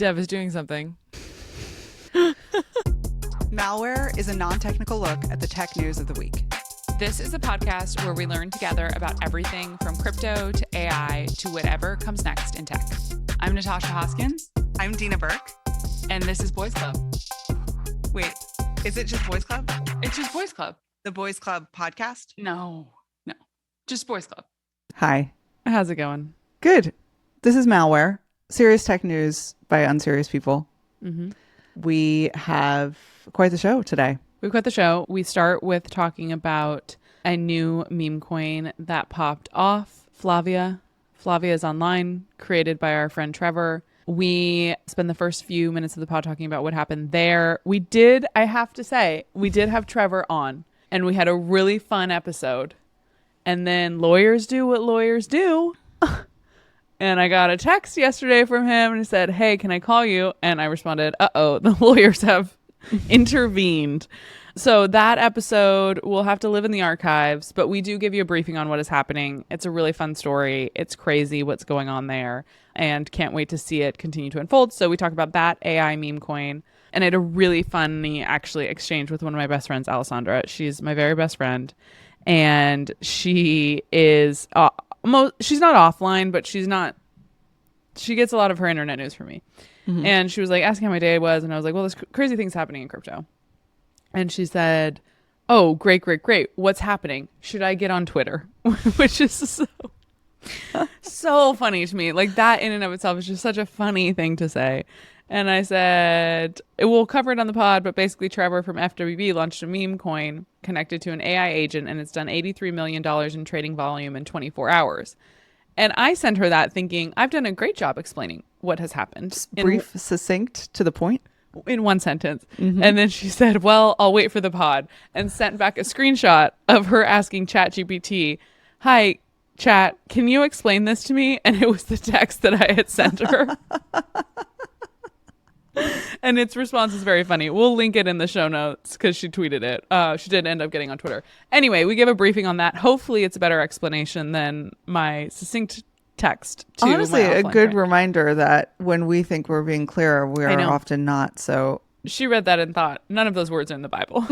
Dev is doing something. Malware is a non-technical look at the tech news of the week. This is a podcast where we learn together about everything from crypto to AI to whatever comes next in tech. I'm Natasha Hoskins. I'm Dina Burke. And this is Boys Club. Wait, is it just Boys Club? It's just Boys Club. The Boys Club podcast? No. Just Boys Club. Hi. How's it going? Good. This is Malware, serious tech news by unserious people. Mm-hmm. We have quite the show today. We've got the show. We start with talking about a new meme coin that popped off, Flavia. Flavia is online, created by our friend Trevor. We spend the first few minutes of the pod talking about what happened there. I have to say, we did have Trevor on, and we had a really fun episode. And then lawyers do what lawyers do. And I got a text yesterday from him and he said, "Hey, can I call you?" And I responded, "Uh-oh, the lawyers have intervened." So that episode will have to live in the archives, but we do give you a briefing on what is happening. It's a really fun story. It's crazy what's going on there and can't wait to see it continue to unfold. So we talk about that AI meme coin. And I had a really funny, actually, exchange with one of my best friends, Alessandra. She's my very best friend. And she is, she's not offline, but she gets a lot of her internet news from me. Mm-hmm. And she was like asking how my day was. And I was like, well, there's crazy things happening in crypto. And she said, "Oh, great. What's happening? Should I get on Twitter?" Which is so funny to me. Like that in and of itself is just such a funny thing to say. And I said, we'll cover it on the pod, but basically Trevor from FWB launched a meme coin connected to an AI agent, and it's done $83 million in trading volume in 24 hours. And I sent her that thinking, I've done a great job explaining what has happened. Brief, succinct, to the point. In one sentence. Mm-hmm. And then she said, well, I'll wait for the pod, and sent back a screenshot of her asking ChatGPT, "Hi, Chat, can you explain this to me?" And it was the text that I had sent her. And its response is very funny. We'll link it in the show notes because she tweeted it. She did end up getting on Twitter. Anyway, we give a briefing on that. Hopefully it's a better explanation than my succinct text to honestly my a good friend. Reminder that when we think we're being clear, we are often not. So she read that and thought, none of those words are in the Bible.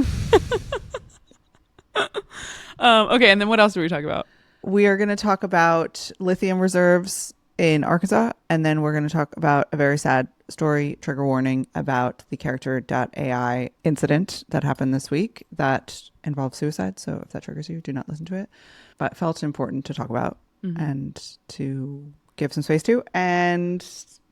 Okay, and then what else do we talk about? We are going to talk about lithium reserves in Arkansas, and then we're going to talk about a very sad story, trigger warning, about the character.ai incident that happened this week that involves suicide. So if that triggers you, do not listen to it. But felt important to talk about and to give some space to. And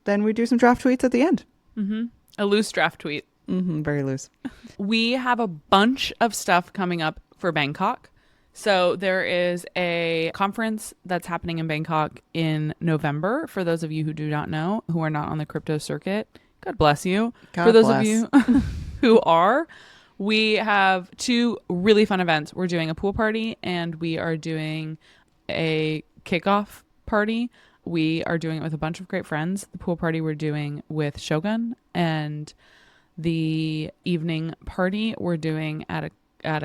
then we do some draft tweets at the end. Mm-hmm. A loose draft tweet. Mm-hmm, very loose. We have a bunch of stuff coming up for Bangkok. So there is a conference that's happening in Bangkok in November. For those of you who do not know, who are not on the crypto circuit, God bless you. For those of you who are, we have two really fun events. We're doing a pool party and we are doing a kickoff party. We are doing it with a bunch of great friends. The pool party we're doing with Shogun, and the evening party we're doing at a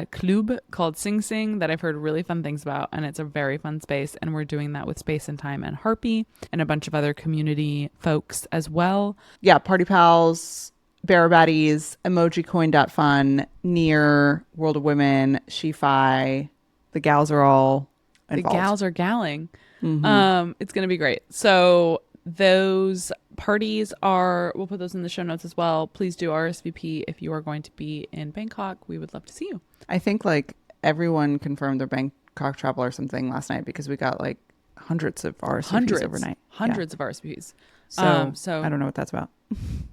club called Sing Sing that I've heard really fun things about, and it's a very fun space, and we're doing that with Space and Time and Harpy and a bunch of other community folks as well. Yeah, Party Pals, Bear Baddies, EmojiCoin.fun, Near, World of Women, SheFi. The gals are all involved. The gals are galling. Mm-hmm. It's going to be great. So those parties we'll put those in the show notes as well. Please do RSVP if you are going to be in Bangkok. We would love to see you. I think like everyone confirmed their Bangkok travel or something last night because we got like hundreds of RSVPs overnight. Hundreds of RSVPs. So I don't know what that's about.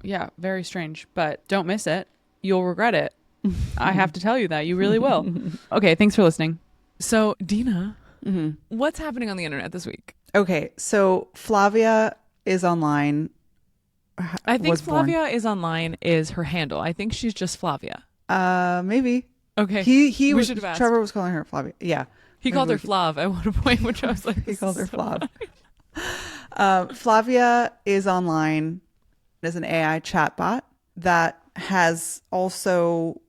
Yeah, very strange, but don't miss it. You'll regret it. I have to tell you that. You really will. Okay, thanks for listening. So Dina, what's happening on the internet this week? Okay, so Flavia is online. I think Flavia is online is her handle. I think she's just Flavia. Maybe. Okay. He we was, should have asked. Trevor was calling her Flavia. Yeah. He called her Flav at one point, which I was like, he called her Flav. Flavia is online as an AI chatbot that has also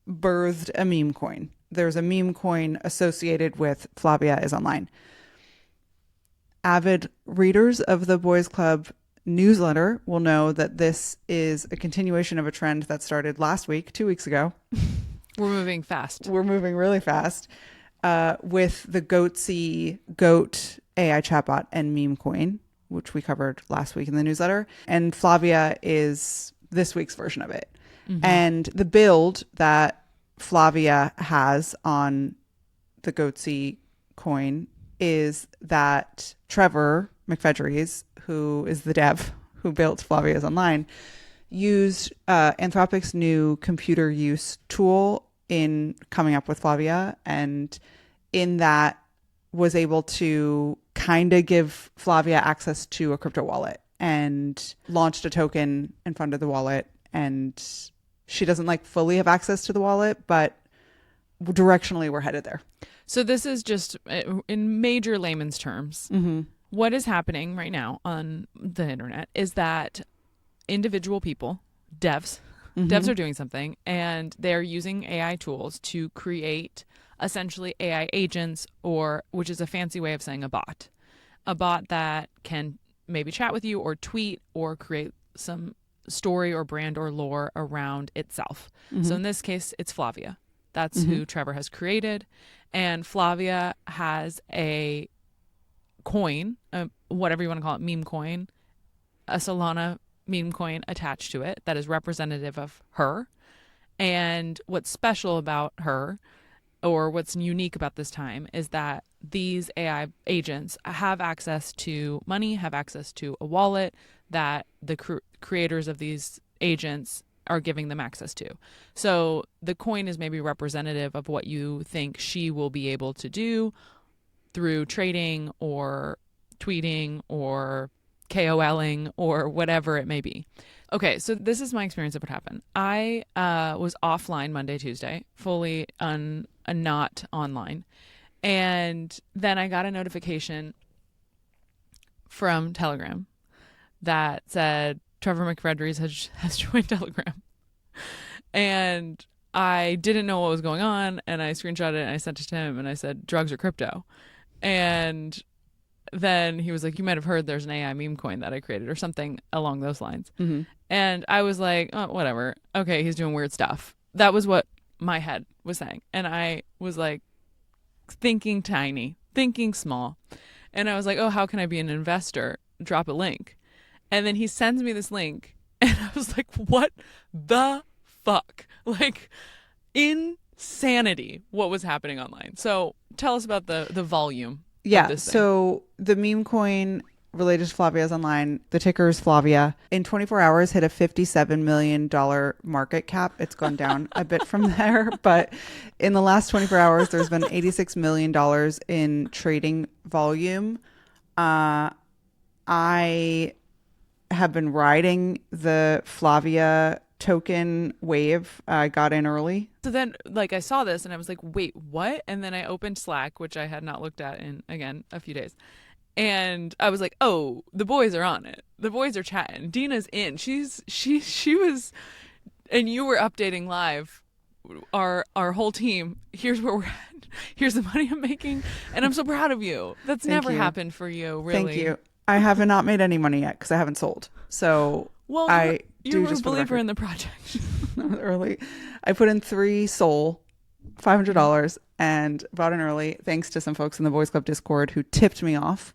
birthed a meme coin. There's a meme coin associated with Flavia is online. Avid readers of the Boys Club newsletter will know that this is a continuation of a trend that started last week, 2 weeks ago. We're moving fast. We're moving really fast with the Goat AI chatbot and meme coin, which we covered last week in the newsletter. And Flavia is this week's version of it. Mm-hmm. And the build that Flavia has on the Goatsy coin is that Trevor McFedries, who is the dev who built Flavia's Online, used Anthropic's new computer use tool in coming up with Flavia, and in that was able to kind of give Flavia access to a crypto wallet and launched a token and funded the wallet. And she doesn't like fully have access to the wallet, but directionally we're headed there. So this is just in major layman's terms. Mm-hmm. What is happening right now on the internet is that individual people, devs are doing something, and they're using AI tools to create essentially AI agents, or which is a fancy way of saying a bot that can maybe chat with you or tweet or create some story or brand or lore around itself. Mm-hmm. So in this case, it's Flavia. That's who Trevor has created. And Flavia has a coin, whatever you want to call it, meme coin, a Solana meme coin attached to it that is representative of her. And what's special about her, or what's unique about this time, is that these AI agents have access to money, have access to a wallet that the creators of these agents are giving them access to. So the coin is maybe representative of what you think she will be able to do through trading or tweeting or KOLing or whatever it may be. Okay, so this is my experience of what happened. I was offline Monday, Tuesday, fully not online. And then I got a notification from Telegram that said Trevor McFedries has joined Telegram. And I didn't know what was going on, and I screenshotted it and I sent it to him and I said, drugs or crypto. And then he was like, you might have heard there's an AI meme coin that I created or something along those lines. Mm-hmm. And I was like, oh, whatever. Okay, he's doing weird stuff. That was what my head was saying. And I was like thinking tiny, thinking small. And I was like, oh, how can I be an investor? Drop a link. And then he sends me this link, and I was like, what the fuck? Like, insanity what was happening online. So tell us about the volume. Yeah, so the meme coin related to Flavia's Online, the ticker is Flavia. In 24 hours, hit a $57 million market cap. It's gone down a bit from there. But in the last 24 hours, there's been $86 million in trading volume. I have been riding the Flavia token wave. I got in early. So then, like, I saw this and I was like, wait, what? And then I opened Slack, which I had not looked at in, again, a few days. And I was like, oh, the boys are on it. The boys are chatting. Dina's in. She was, and you were updating live our whole team. Here's where we're at. Here's the money I'm making. And I'm so proud of you. That's never happened for you, really. Thank you. I have not made any money yet because I haven't sold. So well, you're a believer in the project. Early. I put in 3 SOL, $500, and bought in early thanks to some folks in the Boys Club Discord who tipped me off,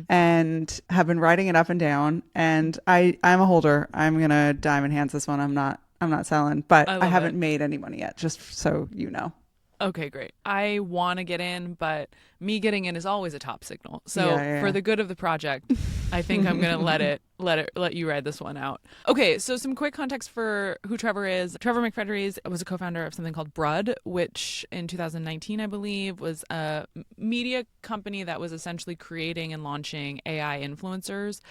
and have been riding it up and down. And I'm a holder. I'm gonna diamond hands this one. I'm not selling, but I haven't made any money yet. Just so you know. Okay, great. I want to get in, but me getting in is always a top signal. So for the good of the project, I think I'm going to let you ride this one out. Okay, so some quick context for who Trevor is. Trevor McFedries was a co-founder of something called Brud, which in 2019, I believe, was a media company that was essentially creating and launching AI influencers.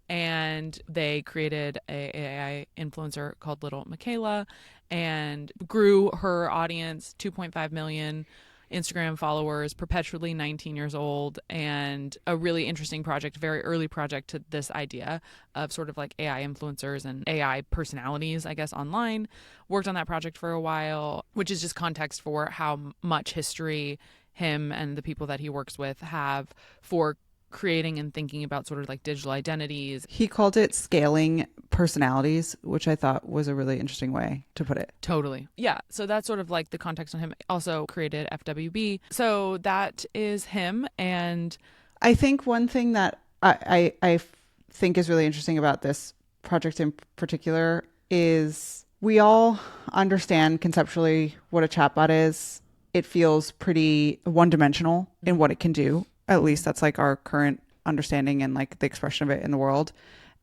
And they created a AI influencer called Little Michaela and grew her audience, 2.5 million Instagram followers, perpetually 19 years old, and a really interesting project, very early project to this idea of sort of like AI influencers and AI personalities, I guess, online. Worked on that project for a while, which is just context for how much history him and the people that he works with have for creating and thinking about sort of like digital identities. He called it scaling personalities, which I thought was a really interesting way to put it. Totally. Yeah. So that's sort of like the context on him. Also created FWB. So that is him. And I think one thing that I think is really interesting about this project in particular is we all understand conceptually what a chatbot is. It feels pretty one-dimensional in what it can do. At least that's like our current understanding and like the expression of it in the world.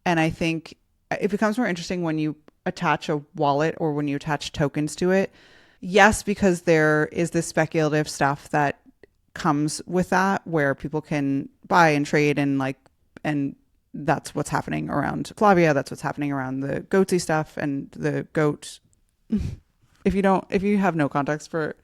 And I think it becomes more interesting when you attach a wallet or when you attach tokens to it. Yes, because there is this speculative stuff that comes with that where people can buy and trade and that's what's happening around Flavia. That's what's happening around the goatsy stuff and the goat. If you have no context for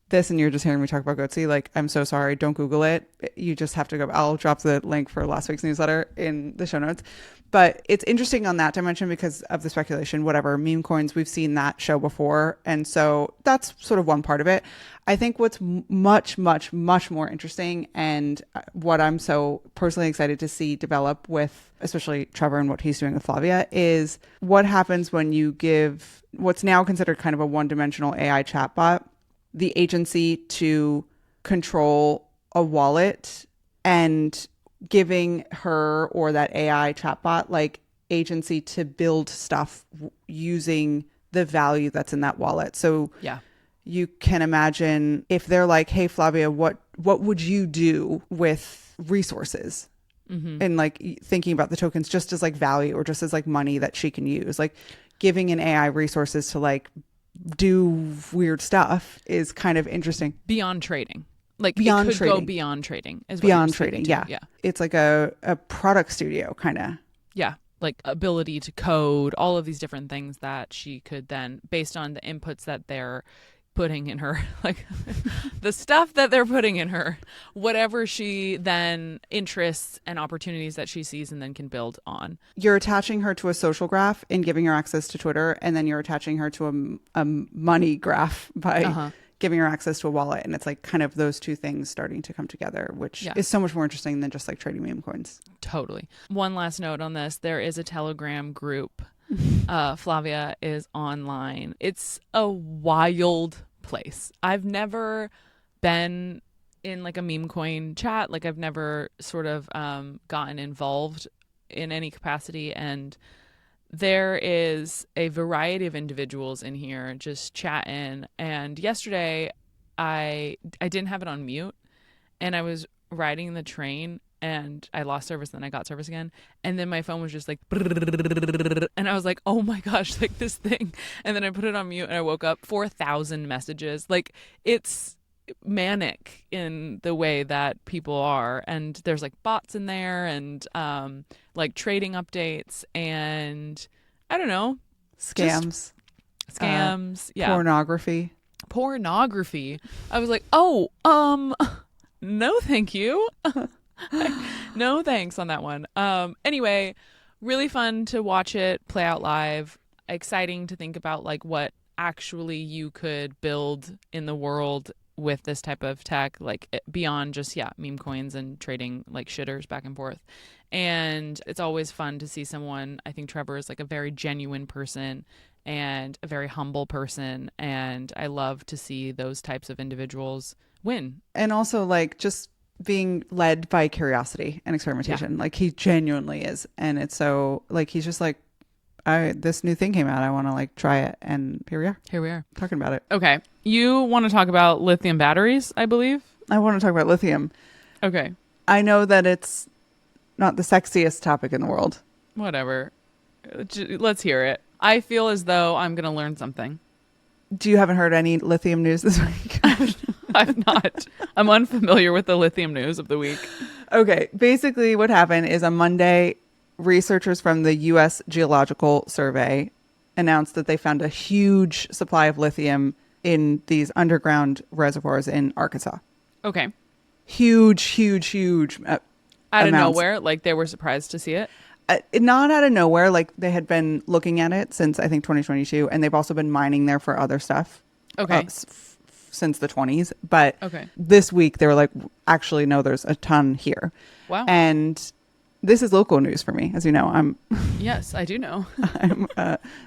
this and you're just hearing me talk about goatsy, like, I'm so sorry. Don't Google it. You just have to go. I'll drop the link for last week's newsletter in the show notes. But it's interesting on that dimension because of the speculation, whatever, meme coins, we've seen that show before. And so that's sort of one part of it. I think what's much, much, much more interesting and what I'm so personally excited to see develop with, especially Trevor and what he's doing with Flavia, is what happens when you give what's now considered kind of a one-dimensional AI chatbot the agency to control a wallet and giving her or that AI chatbot like agency to build stuff using the value that's in that wallet. So yeah, you can imagine if they're like, hey, Flavia, what would you do with resources? Mm-hmm. And like thinking about the tokens just as like value or just as like money that she can use, like giving an AI resources to like do weird stuff is kind of interesting. Beyond trading. Like beyond it could trading. go beyond trading. Is what beyond trading, yeah. Yeah. It's like a product studio kind of. Yeah. Like ability to code, all of these different things that she could then, based on the inputs that they're putting in her, like the stuff that they're putting in her, whatever she then interests and opportunities that she sees and then can build on. You're attaching her to a social graph and giving her access to Twitter, and then you're attaching her to a money graph by giving her access to a wallet. And it's like kind of those two things starting to come together, which is so much more interesting than just like trading meme coins. Totally. One last note on this. There is a Telegram group. Flavia is online. It's a wild place. I've never been in like a meme coin chat. Like I've never sort of gotten involved in any capacity. And there is a variety of individuals in here just chatting. And yesterday I didn't have it on mute and I was riding the train and I lost service, then I got service again. And then my phone was just like, and I was like, oh my gosh, like this thing. And then I put it on mute and I woke up 4,000 messages. Like it's manic in the way that people are. And there's like bots in there and like trading updates and I don't know. Scams. Yeah. Pornography. I was like, oh, no, thank you. No thanks on that one. Anyway, really fun to watch it play out live. Exciting to think about like what actually you could build in the world with this type of tech, like beyond just meme coins and trading like shitters back and forth. And it's always fun to see someone. I think Trevor is like a very genuine person and a very humble person, and I love to see those types of individuals win. And also like just being led by curiosity and experimentation. Like he genuinely is. And it's so like, he's just like, this new thing came out. I want to like try it. And here we are talking about it. Okay. You want to talk about lithium batteries, I believe? I want to talk about lithium. Okay. I know that it's not the sexiest topic in the world. Whatever. Let's hear it. I feel as though I'm going to learn something. You haven't heard any lithium news this week? I've not. I'm unfamiliar with the lithium news of the week. Okay. Basically what happened is on Monday, researchers from the U.S. Geological Survey announced that they found a huge supply of lithium in these underground reservoirs in Arkansas. Okay. Huge out of nowhere, like they were surprised to see it? Not out of nowhere. Like they had been looking at it since I think 2022, and they've also been mining there for other stuff. Okay. since the 20s. But Okay. this week they were like, actually, no, there's a ton here. Wow. And this is local news for me. As you know, I'm Yes, I do know. I'm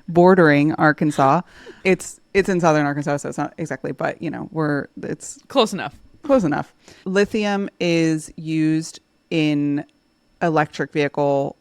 bordering Arkansas. It's in southern Arkansas, so it's not exactly, but it's Close enough. close enough. Lithium is used in electric vehicle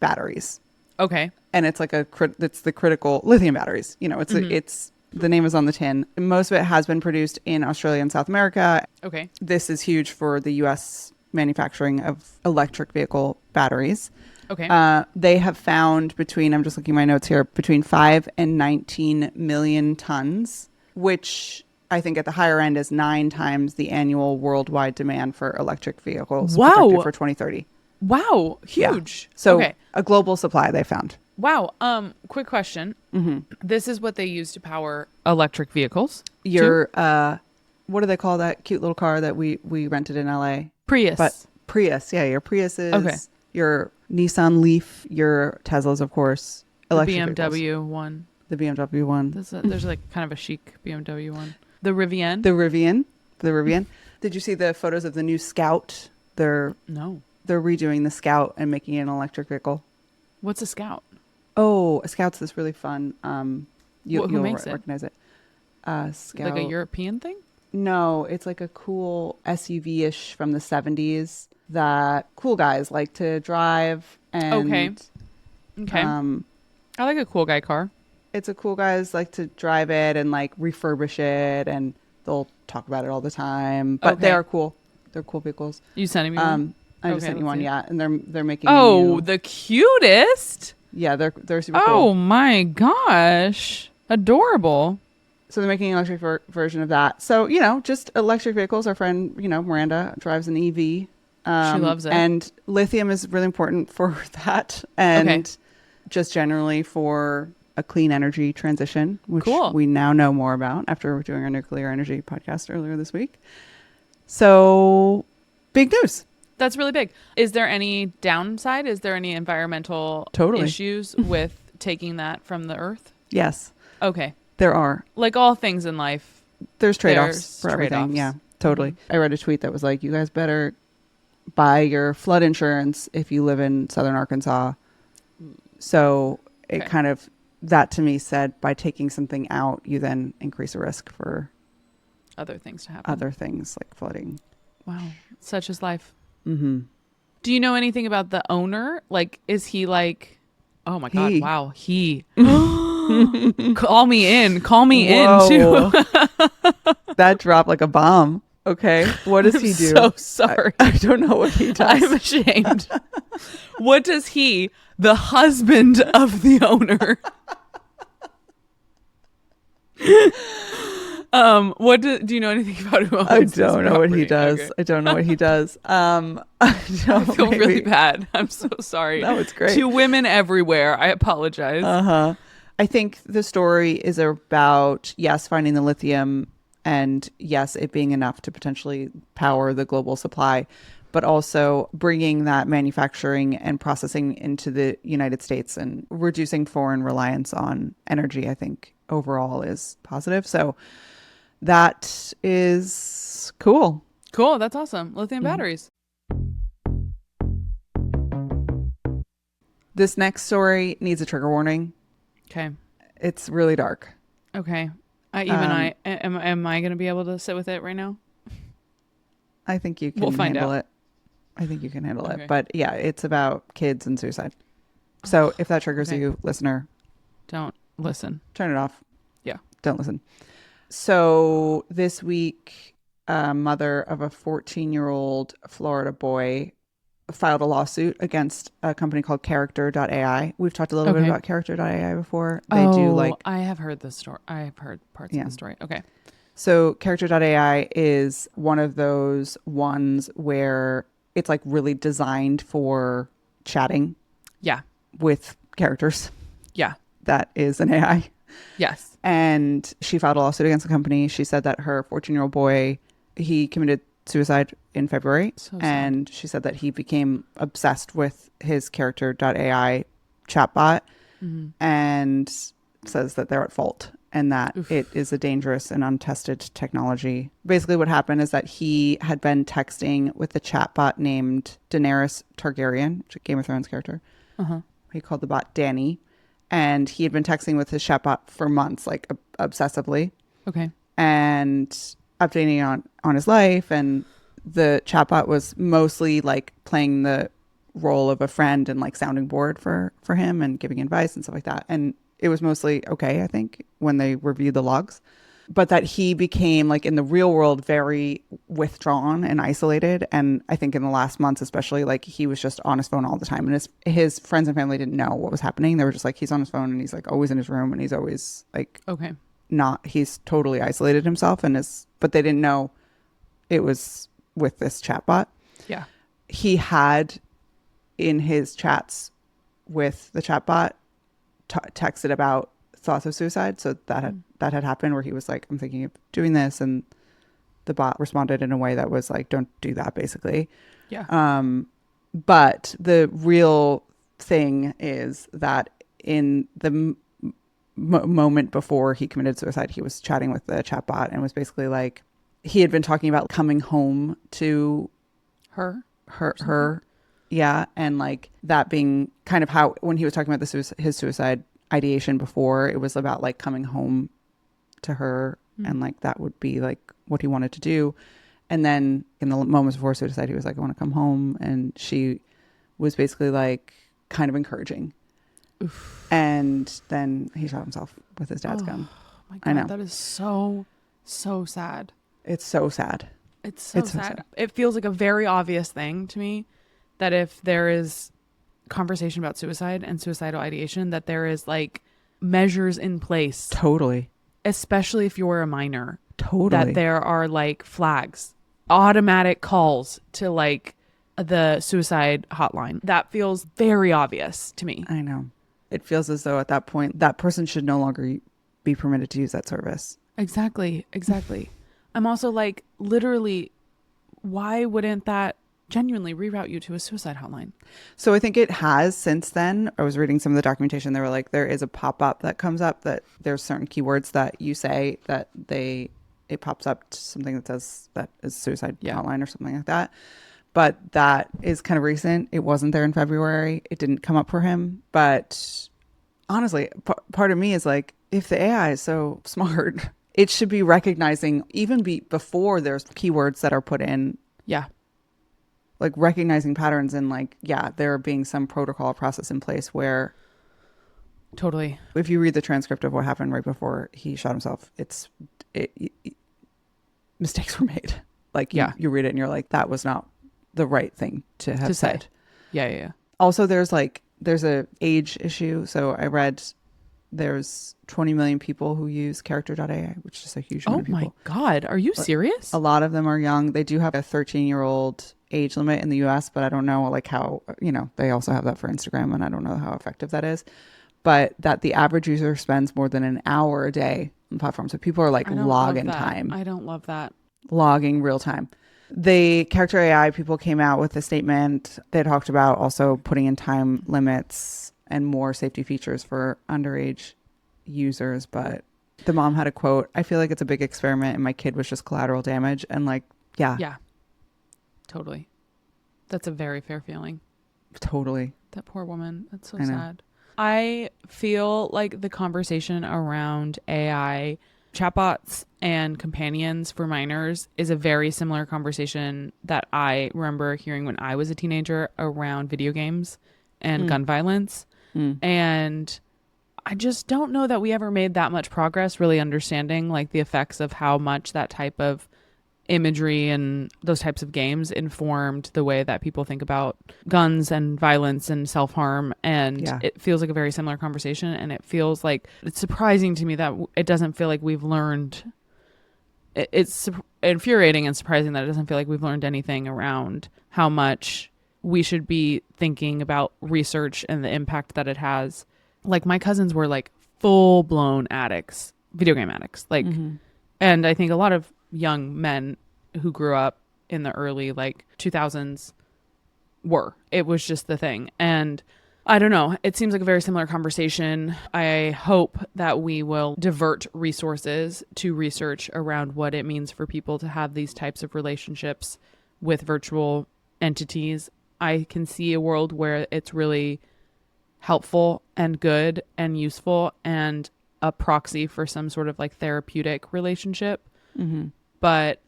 batteries, Okay. and it's like it's the critical lithium batteries. It's the name is on the tin. Most of it has been produced in Australia and South America. Okay. This is huge for the U.S. manufacturing of electric vehicle batteries. Okay. They have found I'm just looking at my notes here, between 5 and 19 million tons, which I think at the higher end is 9 times the annual worldwide demand for electric vehicles projected for 2030. Wow. Huge. Yeah. So okay. a global supply they found. Wow. Quick question. Mm-hmm. This is what they use to power electric vehicles. Your what do they call that cute little car that we rented in LA? Prius. But Prius, yeah, your Priuses, Okay. your Nissan Leaf, your Teslas, of course, The electric BMW vehicles. one. The BMW one, There's like kind of a chic BMW one. The Rivian. the Rivian. Did you see the photos of the new Scout? They're No. redoing the Scout and making it an electric vehicle. What's a Scout? Oh, a Scout's this really fun. You'll makes it? recognize it. Scout. Like a European thing? No, it's like a cool SUV-ish from the 70s that cool guys like to drive. And, Okay. I like a cool guy car. It's a cool guys like to drive it and like refurbish it, and they'll talk about it all the time. But they Okay. are cool. They're cool vehicles. You sending me one? I just Okay, sent you let's one, see it. yeah, and they're making. Oh, the cutest. yeah, they're super Oh cool. my gosh. Adorable. So they're making an electric version of that. So just electric vehicles. Our friend Miranda drives an EV. She loves it. And lithium is really important for that, and Okay. just generally for a clean energy transition, which Cool. we now know more about after doing our nuclear energy podcast earlier this week. So big news. That's really big. Is there any downside? Is there any environmental Totally. issues with taking that from the earth? Yes, Okay. there are. Like all things in life. There's trade-offs There's for everything. trade-offs. Yeah, totally. Mhm. I read a tweet that was like, you guys better buy your flood insurance if you live in southern Arkansas. So it Okay. kind of, that to me said, by taking something out, you then increase the risk for Other things to happen. other things like flooding. Wow. Such is life. Mm-hmm. Do you know anything about the owner? Like, is he like, oh my He. God, wow, he. Call me in. Call me Whoa. in too. That dropped like a bomb. Okay. What does he do? So sorry. I don't know what he does. I'm ashamed. What does he, the husband of the owner, do you know anything about who owns I this don't know what he property? does. Okay. I don't know what he does. I I feel really maybe- bad. I'm so sorry. No, it's great. To women everywhere, I apologize. Uh-huh. I think the story is about, yes, finding the lithium, and yes, it being enough to potentially power the global supply, but also bringing that manufacturing and processing into the United States and reducing foreign reliance on energy, I think overall is positive. So that is cool. Cool. That's awesome. Lithium Mhm. batteries. This next story needs a trigger warning. Okay. It's really dark. Okay. Um, Am I going to be able to sit with it right now? I think you can We'll find handle out. it. I think you can handle Okay. it. But yeah, it's about kids and suicide. So if that triggers Okay. you, listener, Don't listen. turn it off. Yeah. Don't listen. So this week, a mother of a 14-year-old Florida boy filed a lawsuit against a company called Character.ai. We've talked a little bit Okay. about Character.ai before. They do like, I have heard this story. I have heard parts Yeah. of the story. Okay. so Character.ai is one of those ones where it's like really designed for chatting Yeah. with characters. Yeah. That is an AI. Yes. And she filed a lawsuit against the company. She said that her 14-year-old boy, he committed suicide in February. So sad. And she said that he became obsessed with his Character.ai chatbot Mhm. and says that they're at fault. and that it is a dangerous and untested technology. Basically, what happened is that he had been texting with a chatbot named Daenerys Targaryen, which is a Game of Thrones character. He called the bot Danny, and he had been texting with his chatbot for months, like obsessively. Okay. And updating on his life, and the chatbot was mostly like playing the role of a friend and like sounding board for him and giving advice and stuff like that. And it was mostly okay, I think, when they reviewed the logs. But that he became, like, in the real world, very withdrawn and isolated. And I think in the last months, especially, like, he was just on his phone all the time. And his friends and family didn't know what was happening. They were just like, he's on his phone and he's like always in his room and he's always like, Okay. he's totally isolated himself, but they didn't know it was with this chatbot. Yeah. He had in his chats with the chatbot texted about thoughts of suicide. So that had happened, where he was like, I'm thinking of doing this, and the bot responded in a way that was like, don't do that, basically. Yeah. But the real thing is that in the moment before he committed suicide, he was chatting with the chatbot and was basically like, he had been talking about coming home to her. Yeah. And like that being kind of how, when he was talking about his suicide ideation before, it was about like coming home to her, and like that would be like what he wanted to do. And then in the moments before suicide, he was like, I want to come home. And she was basically like kind of encouraging. Oof. And then he shot himself with his dad's gun. Oh my God, I know. That is so sad. It's so sad. It's so sad. It feels like a very obvious thing to me that if there is conversation about suicide and suicidal ideation, that there is like measures in place. Totally. Especially if you're a minor. Totally. That there are like flags, automatic calls to like the suicide hotline. That feels very obvious to me. I know. It feels as though at that point, that person should no longer be permitted to use that service. Exactly. I'm also like, literally, why wouldn't that genuinely reroute you to a suicide hotline? So I think it has since then. I was reading some of the documentation. They were like, there is a pop-up that comes up that there's certain keywords that you say that it pops up to something that says that is suicide hotline or something like that. But that is kind of recent. It wasn't there in February. It didn't come up for him. But honestly, part of me is like, if the AI is so smart, it should be recognizing even before there's keywords that are put in. Yeah. Like recognizing patterns and like, there being some protocol or process in place where. Totally. If you read the transcript of what happened right before he shot himself, mistakes were made. Like you read it and you're like, that was not the right thing to have said. Yeah. Also, there's a age issue. So I read there's 20 million people who use character.ai, which is a huge amount of people. Oh my God. Are you serious? A lot of them are young. They do have a 13-year-old age limit in the US, but I don't know like how, they also have that for Instagram, and I don't know how effective that is. But that the average user spends more than an hour a day on the platform. So people are like logging time. I don't love that. Logging real time. The character AI people came out with a statement. They talked about also putting in time limits and more safety features for underage users. But the mom had a quote, I feel like it's a big experiment and my kid was just collateral damage. And like, yeah. Totally. That's a very fair feeling. Totally. That poor woman. That's so sad. I feel like the conversation around AI chatbots and companions for minors is a very similar conversation that I remember hearing when I was a teenager around video games and gun violence. And I just don't know that we ever made that much progress really understanding like the effects of how much that type of imagery and those types of games informed the way that people think about guns and violence and self-harm. And it feels like a very similar conversation. And it feels like it's surprising to me that it doesn't feel like we've learned. It's infuriating and surprising that it doesn't feel like we've learned anything around how much we should be thinking about research and the impact that it has. Like my cousins were like full-blown addicts, video game addicts. Like, and I think a lot of young men who grew up in the early like 2000s it was just the thing. And I don't know. It seems like a very similar conversation. I hope that we will divert resources to research around what it means for people to have these types of relationships with virtual entities. I can see a world where it's really helpful and good and useful and a proxy for some sort of like therapeutic relationship. Mm-hmm. But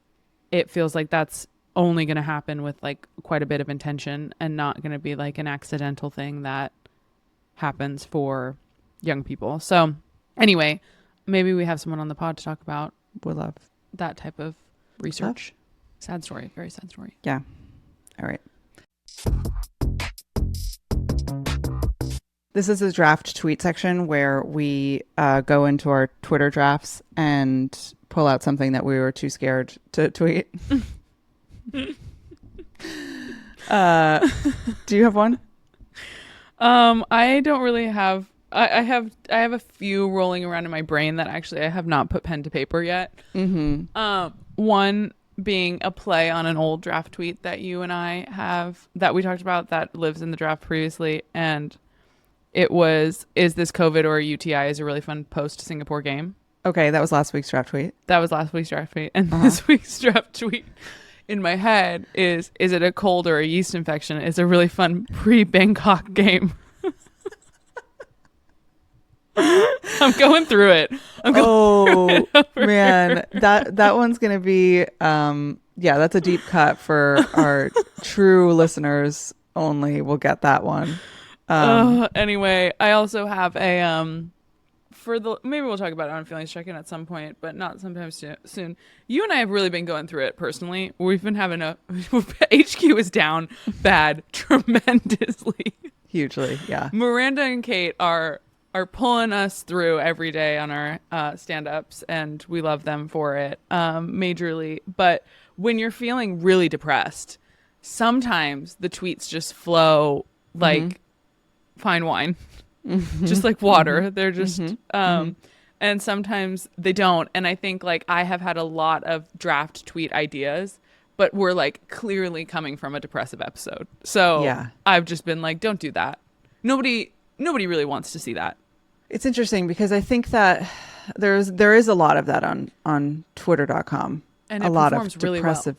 it feels like that's only going to happen with like quite a bit of intention and not going to be like an accidental thing that happens for young people. So anyway, maybe we have someone on the pod to talk about Would love. that type of research. Sad story. Very sad story. Yeah. All right. This is a draft tweet section where we go into our Twitter drafts and pull out something that we were too scared to tweet. Do you have one? I don't really have. I have a few rolling around in my brain that actually I have not put pen to paper yet. Mm-hmm. One being a play on an old draft tweet that you and I have that we talked about that lives in the draft previously, and it was, "Is this COVID or a UTI?" is a really fun post Singapore game. Okay, that was last week's draft tweet. That was last week's draft tweet, and this week's draft tweet in my head is it a cold or a yeast infection? It's a really fun pre-Bangkok game. I'm going through it. Man, that one's gonna be that's a deep cut for our true listeners only. We'll get that one. Anyway, I also have a maybe we'll talk about it on Feelings Check-In at some point, but not sometime soon. You and I have really been going through it personally. We've been having HQ is down bad tremendously. Hugely, yeah. Miranda and Kate are pulling us through every day on our stand-ups, and we love them for it majorly. But when you're feeling really depressed, sometimes the tweets just flow like fine wine. Just like water. They're just and sometimes they don't. And I think like I have had a lot of draft tweet ideas, but we're like clearly coming from a depressive episode. So yeah. I've just been like, don't do that. Nobody really wants to see that. It's interesting because I think that there is a lot of that on twitter.com. And a lot of depressive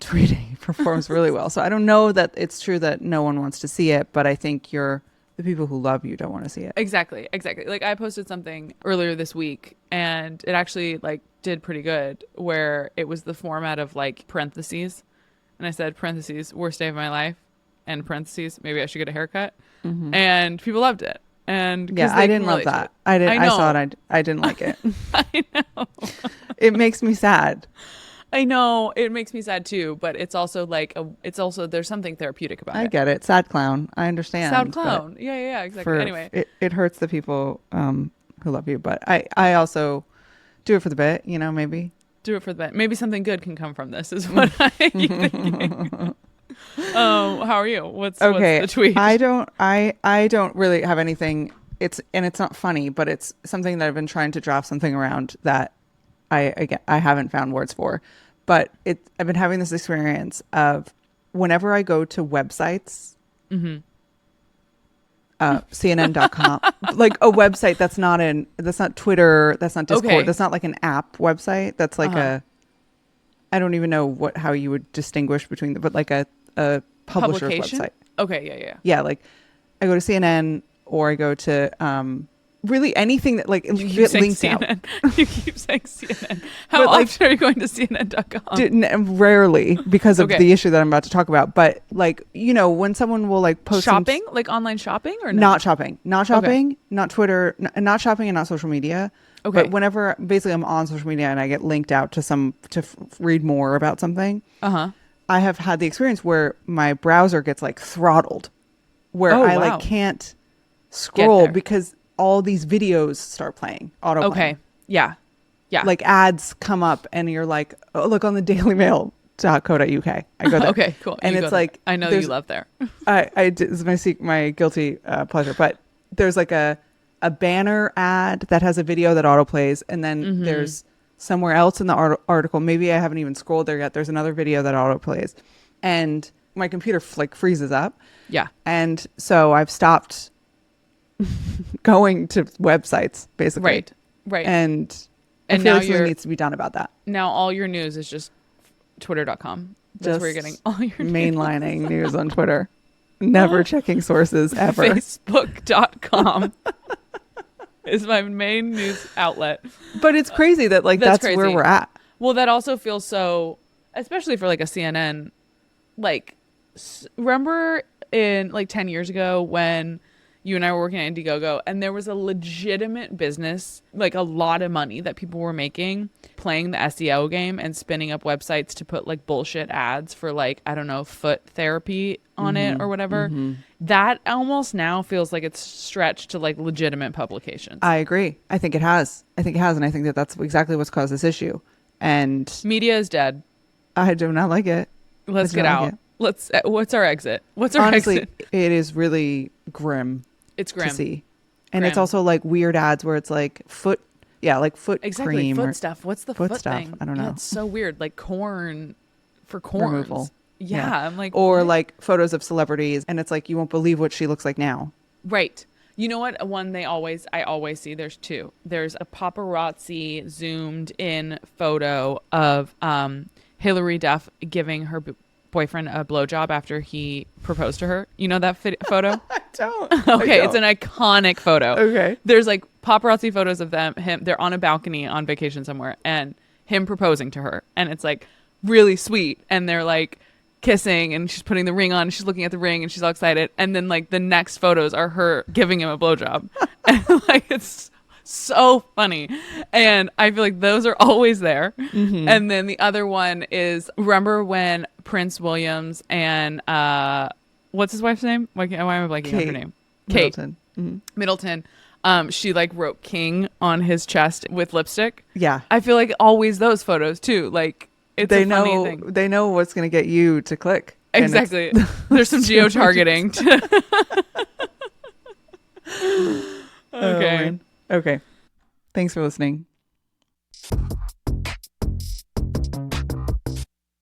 tweeting performs really well. So I don't know that it's true that no one wants to see it, but I think the people who love you don't want to see it. Exactly. Like I posted something earlier this week and it actually like did pretty good where it was the format of like parentheses. And I said parentheses, worst day of my life, and parentheses, maybe I should get a haircut. And people loved it. And yeah, I didn't love that. I saw it. I didn't like it. I know. It makes me sad. I know it makes me sad too, but it's also like there's something therapeutic about it. I get it. Sad clown. I understand. Sad clown. Yeah, exactly. Anyway, it hurts the people who love you, but I also do it for the bit. Maybe do it for the bit. Maybe something good can come from this. Is what I'm thinking. How are you? What's the tweet? I don't really have anything. It's not funny, but it's something that I've been trying to draft something around that I haven't found words for, but I've been having this experience of whenever I go to websites, CNN.com, like a website that's not Twitter, that's not Discord, that's not like an app website. That's like I don't even know how you would distinguish between but like a publisher's website. Okay, yeah. Yeah, like I go to CNN or I go to really anything that like links CNN. Out. You keep saying CNN. How often are you going to CNN.com? Rarely, because of the issue that I'm about to talk about. But like, when someone will like post shopping, like online shopping, or no? Not shopping, not Twitter, not shopping, and not social media. Okay. But whenever basically I'm on social media and I get linked out to read more about something, I have had the experience where my browser gets like throttled, where like can't scroll because all these videos start playing auto. Okay. Yeah. Like ads come up and you're like, oh, look on the dailymail.co.uk. I go there. Okay, cool. And it's like, I know you love there. This is my guilty pleasure, but there's like a banner ad that has a video that auto plays. And then there's somewhere else in the article, maybe I haven't even scrolled there yet. There's another video that auto plays. And my computer like freezes up. Yeah. And so I've stopped going to websites basically. Right. And I feel now like something needs to be done about that. Now all your news is just twitter.com. That's where you're getting all your mainlining news on Twitter. Never checking sources ever. Facebook.com is my main news outlet. But it's crazy that like that's crazy. where we're at. Well, that also feels so, especially for like a CNN, like remember in like 10 years ago when you and I were working at Indiegogo and there was a legitimate business, like a lot of money that people were making playing the SEO game and spinning up websites to put like bullshit ads for like, I don't know, foot therapy on it or whatever. That almost now feels like it's stretched to like legitimate publications. I agree. I think it has. And I think that that's exactly what's caused this issue. And media is dead. I do not like it. Let's get out. What's our exit? Honestly, exit? it is really grim. It's grim to see. And Grim. it's also like weird ads where it's like foot foot Exactly. cream Foot or stuff. What's the foot stuff? thing? I don't know. Yeah, it's so weird. Like corn for corns. Removal. Yeah, I'm like, or what? like photos of celebrities and it's like you won't believe what she looks like now. Right. You know what? One I always see. There's two. There's a paparazzi zoomed in photo of Hillary Duff giving her boyfriend a blowjob after he proposed to her. You know that photo? I don't. Okay, it's an iconic photo. Okay. There's like paparazzi photos of him. They're on a balcony on vacation somewhere, and him proposing to her, and it's like really sweet. And they're like kissing, and she's putting the ring on. And she's looking at the ring, and she's all excited. And then like the next photos are her giving him a blowjob, and like it's so funny. And I feel like those are always there. And then the other one is, remember when Prince Williams and what's his wife's name? Why am I blanking on her name? Kate Middleton. She like wrote King on his chest with lipstick. Yeah. I feel like always those photos too. Like it's a funny thing. They know what's going to get you to click. Exactly. There's some geo-targeting. Okay. Okay. Thanks for listening.